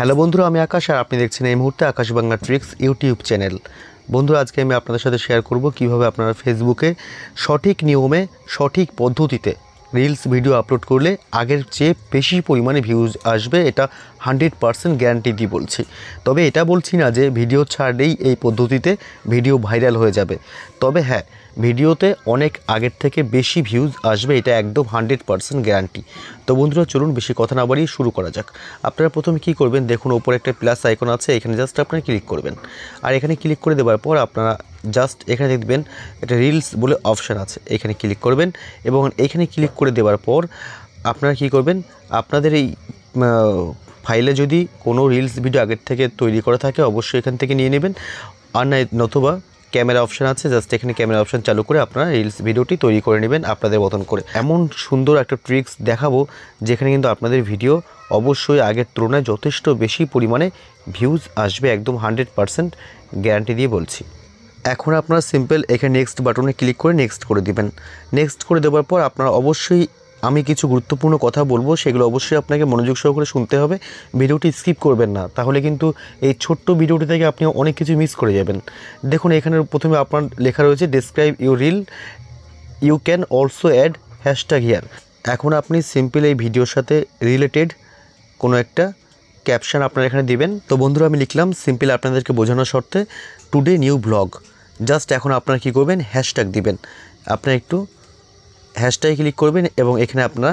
Hello বন্ধুরা, আমি আকাশ আর আপনি দেখছেন এই মুহূর্তে আকাশ বাংলা ট্রিক্স ইউটিউব চ্যানেল। বন্ধুরা, আজকে আমি আপনাদের সাথে শেয়ার করব কিভাবে আপনারা ফেসবুকে সঠিক নিয়মে সঠিক পদ্ধতিতে রিলস ভিডিও আপলোড করলে আগের চেয়ে বেশি পরিমাণে ভিউজ আসবে। এটা 100% গ্যারান্টি দিয়ে বলছি। তবে এটা বলছি না যে ভিডিও ছাড়লেই এই পদ্ধতিতে ভিডিও ভাইরাল হয়ে যাবে। তবে হ্যাঁ, ভিডিওতে অনেক আগের থেকে বেশি ভিউজ আসবে, এটা একদম 100% গ্যারান্টি। তো বন্ধুরা, চলুন বেশি কথা না বাড়িয়ে শুরু করা যাক। আপনারা প্রথমে কি করবেন, দেখুন ওপরে একটা প্লাস আইকন আছে, এখানে জাস্ট আপনারা ক্লিক করবেন। আর এখানে ক্লিক করে দেওয়ার পর আপনারা জাস্ট এখানে দেখবেন একটা রিলস বলে অপশান আছে, এখানে ক্লিক করবেন। এবং এখানে ক্লিক করে দেওয়ার পর আপনারা কি করবেন, আপনাদের এই ফাইলে যদি কোনো রিলস ভিডিও আগের থেকে তৈরি করা থাকে অবশ্যই এখান থেকে নিয়ে নেবেন। আর নতুবা ক্যামেরা অপশান আছে, জাস্ট এখানে ক্যামেরা অপশান চালু করে আপনারা রিলস ভিডিওটি তৈরি করে নেবেন আপনাদের মতন করে। এমন সুন্দর একটা ট্রিক্স দেখাবো যেখানে কিন্তু আপনাদের ভিডিও অবশ্যই আগের তুলনায় যথেষ্ট বেশি পরিমাণে ভিউজ আসবে, একদম 100% গ্যারান্টি দিয়ে বলছি। এখন আপনারা সিম্পল এখানে নেক্সট বাটনে ক্লিক করে নেক্সট করে দিবেন। নেক্সট করে দেওয়ার পর আপনারা অবশ্যই আমি কিছু গুরুত্বপূর্ণ কথা বলবো, সেগুলো অবশ্যই আপনাকে মনোযোগ সহকারে শুনতে হবে, ভিডিওটি স্কিপ করবেন না, তাহলে কিন্তু এই ছোট্ট ভিডিওটি থেকে আপনি অনেক কিছু মিস করে যাবেন। দেখুন এখানে প্রথমে আপনার লেখা রয়েছে describe your reel, you can also add hashtag here. এখন আপনি সিম্পল এই ভিডিওর সাথে রিলেটেড কোনো একটা ক্যাপশন আপনারা এখানে দিবেন। তো বন্ধুরা, আমি লিখলাম সিম্পল আপনাদেরকে বোঝানোর স্বার্থে টুডে নিউ ব্লগ। জাস্ট এখন আপনারা কী করবেন, হ্যাশট্যাগ দিবেন। আপনারা একটু হ্যাশট্যাগে ক্লিক করবেন এবং এখানে আপনারা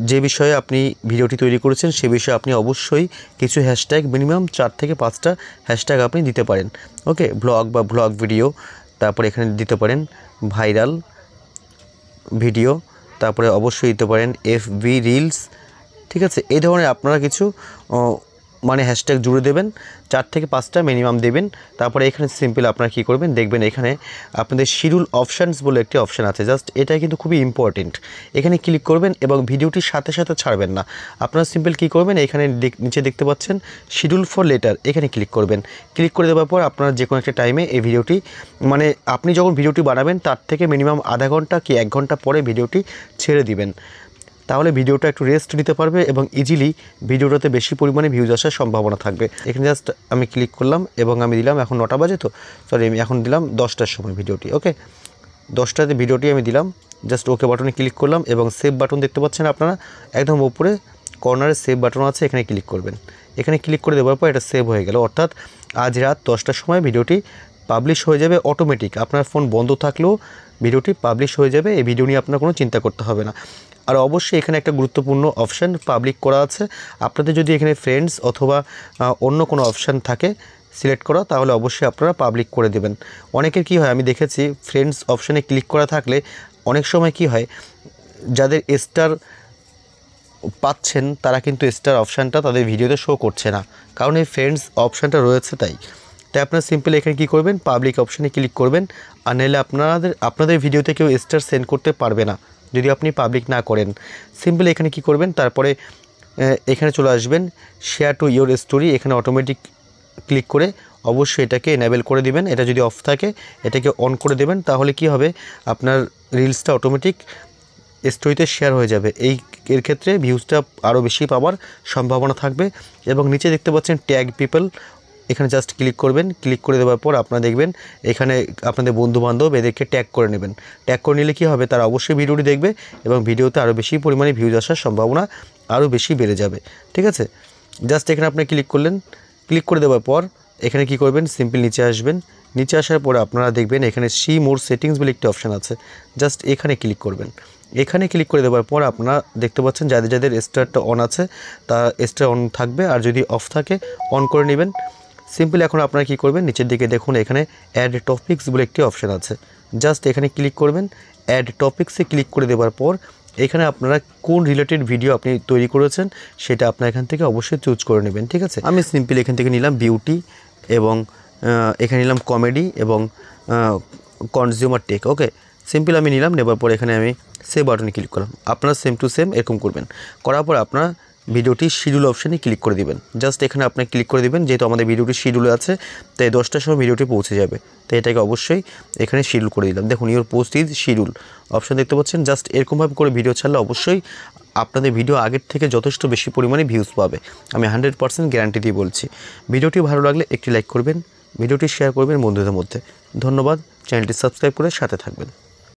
যে বিষয়ে আপনি ভিডিওটি তৈরি করেছেন সে বিষয়ে আপনি অবশ্যই কিছু হ্যাশট্যাগ, মিনিমাম 4 থেকে 5টা হ্যাশট্যাগ আপনি দিতে পারেন। ওকে, ব্লগ বা ব্লগ ভিডিও, তারপরে এখানে দিতে পারেন ভাইরাল ভিডিও, তারপরে অবশ্যই দিতে পারেন এফবি রিলস। ঠিক আছে, এই ধরনের আপনারা কিছু মানে হ্যাশট্যাগ জুড়ে দেবেন, 4 থেকে 5টা মিনিমাম দেবেন। তারপরে এখানে সিম্পল আপনারা কী করবেন, দেখবেন এখানে আপনাদের শিডিউল অপশানস বলে একটি অপশান আছে, জাস্ট এটা কিন্তু খুবই ইম্পর্টেন্ট। এখানে ক্লিক করবেন এবং ভিডিওটির সাথে সাথে ছাড়বেন না। আপনারা সিম্পল কী করবেন, এখানে নিচে দেখতে পাচ্ছেন শিডিউল ফর লেটার, এখানে ক্লিক করবেন। ক্লিক করে দেওয়ার পর আপনারা যে কোনো একটা টাইমে এই ভিডিওটি, মানে আপনি যখন ভিডিওটি বানাবেন তার থেকে মিনিমাম আধা ঘন্টা কি 1 ঘন্টা পরে ভিডিওটি ছেড়ে দিবেন। তাহলে ভিডিওটা একটু রেস্ট নিতে পারবে এবং ইজিলি ভিডিওটাতে বেশি পরিমাণে ভিউজ আসার সম্ভাবনা থাকবে। এখানে জাস্ট আমি ক্লিক করলাম এবং আমি দিলাম, এখন 9টা বাজে, তো সরি আমি এখন দিলাম 10টার সময় ভিডিওটি। ওকে, 10টাতে ভিডিওটি আমি দিলাম, জাস্ট ওকে বাটনে ক্লিক করলাম এবং সেভ বাটন দেখতে পাচ্ছেন আপনারা, একদম উপরে কর্নারে সেভ বাটন আছে, এখানে ক্লিক করবেন। এখানে ক্লিক করে দেওয়ার পর এটা সেভ হয়ে গেল, অর্থাৎ আজ রাত 10টার সময় ভিডিওটি পাবলিশ হয়ে যাবে অটোমেটিক। আপনার ফোন বন্ধ থাকলেও ভিডিওটি পাবলিশ হয়ে যাবে, এই ভিডিও নিয়ে আপনার কোনো চিন্তা করতে হবে না। আর অবশ্যই এখানে একটা গুরুত্বপূর্ণ অপশান পাবলিক করা আছে, আপনাদের যদি এখানে ফ্রেন্ডস অথবা অন্য কোনো অপশান থাকে সিলেক্ট করা, তাহলে অবশ্যই আপনারা পাবলিক করে দেবেন। অনেকের কি হয়, আমি দেখেছি ফ্রেন্ডস অপশানে ক্লিক করা থাকলে অনেক সময় কি হয়, যাদের স্টার পাচ্ছেন তারা কিন্তু স্টার অপশানটা তাদের ভিডিওতে শো করছে না, কারণ এই ফ্রেন্ডস অপশানটা রয়েছে তাই আপনারা সিম্পল এখানে কী করবেন, পাবলিক অপশানে ক্লিক করবেন। আর নাহলে আপনাদের ভিডিওতে কেউ স্টার সেন্ড করতে পারবে না যদি আপনি পাবলিক না করেন। সিম্পল এখানে কি করবেন, তারপরে এখানে চলে আসবেন শেয়ার টু ইয়োর স্টোরি, এখানে অটোমেটিক ক্লিক করে অবশ্যই এটাকে এনেবেল করে দিবেন। এটা যদি অফ থাকে এটাকে অন করে দেবেন, তাহলে কি হবে, আপনার রিলসটা অটোমেটিক স্টোরিতে শেয়ার হয়ে যাবে। এর ক্ষেত্রে ভিউজটা আরও বেশি পাওয়ার সম্ভাবনা থাকবে। এবং নিচে দেখতে পাচ্ছেন ট্যাগ পিপল, এখানে জাস্ট ক্লিক করবেন। ক্লিক করে দেওয়ার পর আপনারা দেখবেন এখানে আপনাদের বন্ধুবান্ধব এদেরকে ট্যাগ করে নেবেন। ট্যাগ করে নিলে কী হবে, তারা অবশ্যই ভিডিওটি দেখবে এবং ভিডিওতে আরও বেশি পরিমাণে ভিউজ আসার সম্ভাবনা আরও বেশি বেড়ে যাবে। ঠিক আছে, জাস্ট এখানে আপনি ক্লিক করলেন। ক্লিক করে দেওয়ার পর এখানে কি করবেন, সিম্পল নিচে আসবেন। নিচে আসার পরে আপনারা দেখবেন এখানে সি মোর সেটিংস বলে একটি অপশান আছে, জাস্ট এখানে ক্লিক করবেন। এখানে ক্লিক করে দেওয়ার পর আপনারা দেখতে পাচ্ছেন যাদের যাদের স্টারটা অন আছে তার স্টার অন থাকবে, আর যদি অফ থাকে অন করে নেবেন। সিম্পল এখন আপনারা কী করবেন, নিচের দিকে দেখুন এখানে অ্যাড টপিকস বলে একটি অপশান আছে, জাস্ট এখানে ক্লিক করবেন। অ্যাড টপিক্সে ক্লিক করে দেওয়ার পর এখানে আপনারা কোন রিলেটেড ভিডিও আপনি তৈরি করেছেন সেটা আপনার এখান থেকে অবশ্যই চুজ করে নেবেন। ঠিক আছে, আমি সিম্পল এখান থেকে নিলাম বিউটি এবং এখানে নিলাম কমেডি এবং কনজিউমার টেক। ওকে, সিম্পল আমি নিলাম, নেবার পর এখানে আমি সেভ বাটনে ক্লিক করলাম। আপনারা সেম টু সেম এরকম করবেন। করার পর আপনারা ভিডিওটি শিডিউল অপশানে ক্লিক করে দিবেন। জাস্ট এখানে আপনি ক্লিক করে দিবেন, যেহেতু আমাদের ভিডিওটি শিডিউলে আছে তাই 10টার সময় ভিডিওটি পৌঁছে যাবে, তাই এটাকে অবশ্যই এখানে শিডিউল করে দিলাম। দেখুন your post is schedule option দেখতে পাচ্ছেন, জাস্ট এরকমভাবে করে ভিডিও ছাড়লে অবশ্যই আপনাদের ভিডিও আগের থেকে যথেষ্ট বেশি পরিমাণে ভিউজ পাবে। আমি 100% গ্যারান্টি দিয়ে বলছি। ভিডিওটি ভালো লাগলে একটি লাইক করবেন, ভিডিওটি শেয়ার করবেন বন্ধুদের মধ্যে। ধন্যবাদ। চ্যানেলটি সাবস্ক্রাইব করে সাথে থাকবেন।